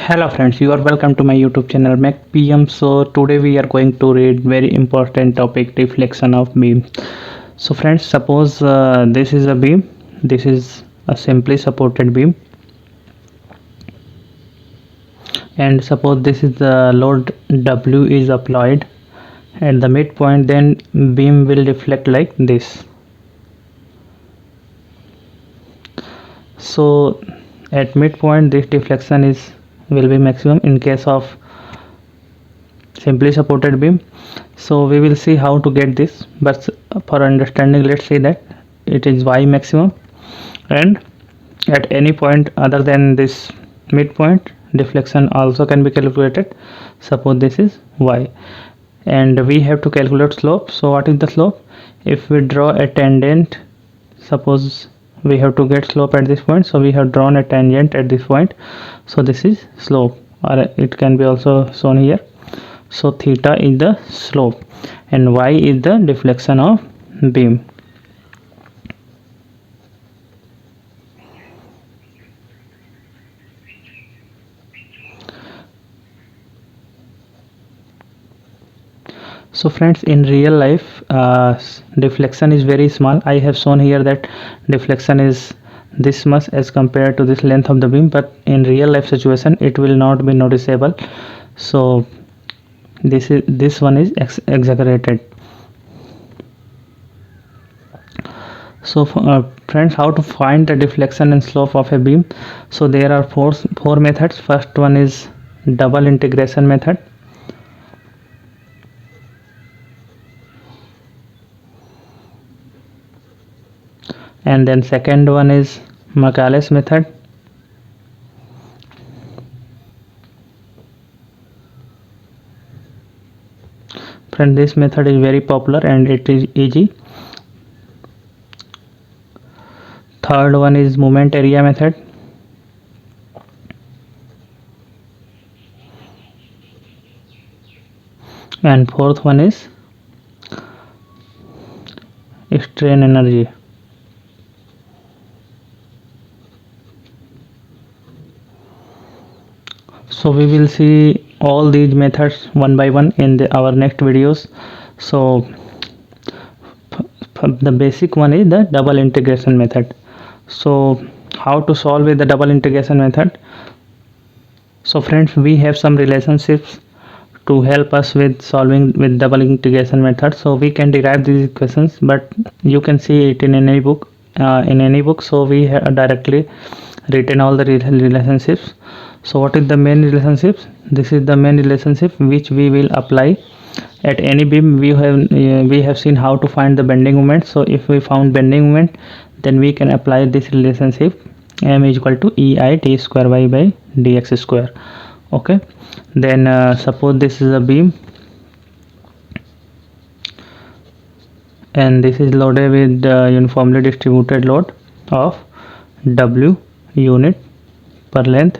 Hello friends, you are welcome to my YouTube channel MacPM. So today we are going to read very important topic, reflection of beam. So friends, suppose this is a beam, this is a simply supported beam, and suppose this is the load W is applied at the midpoint, then beam will reflect like this. So at midpoint this deflection will be maximum in case of simply supported beam. So we will see how to get this, but for understanding let's say that it is y maximum, and at any point other than this midpoint deflection also can be calculated. Suppose this is y, and we have to calculate slope. So what is the slope? If we draw a tangent, suppose we have to get slope at this point, so we have drawn a tangent at this point, so this is slope, or it can be also shown here. So theta is the slope and y is the deflection of beam. So friends, in real life deflection is very small. I have shown here that deflection is this much as compared to this length of the beam, but in real life situation it will not be noticeable. So this one is exaggerated. So friends, how to find the deflection and slope of a beam? So there are four methods. First one is double integration method. And then second one is Maclaurin's method. Friend, this method is very popular and it is easy. Third one is moment area method. And fourth one is strain energy. So we will see all these methods one by one in our next videos. So the basic one is the double integration method. So how to solve with the double integration method? So friends, we have some relationships to help us with solving with double integration method. So we can derive these equations, but you can see it in any book. So we have directly written all the relationships. So what is the main relationships? This is the main relationship which we will apply at any beam. We have seen how to find the bending moment. So if we found bending moment, then we can apply this relationship, m is equal to ei t square y by dx square. Okay, then suppose this is a beam and this is loaded with uniformly distributed load of W unit per length.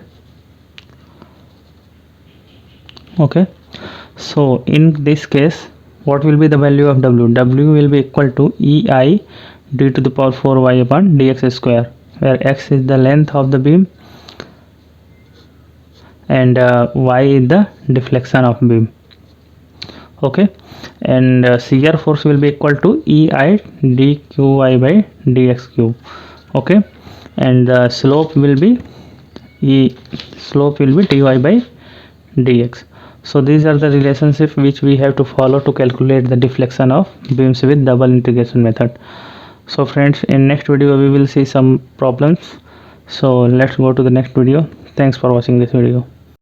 Okay, so in this case what will be the value of W? W will be equal to ei d to the power 4 y upon dx square, where x is the length of the beam and y is the deflection of beam. Okay, and shear force will be equal to ei dqy by dx cube. Okay, and the slope will be dy by dx. So these are the relationships which we have to follow to calculate the deflection of beams with double integration method. So friends, in next video we will see some problems. So let's go to the next video. Thanks for watching this video.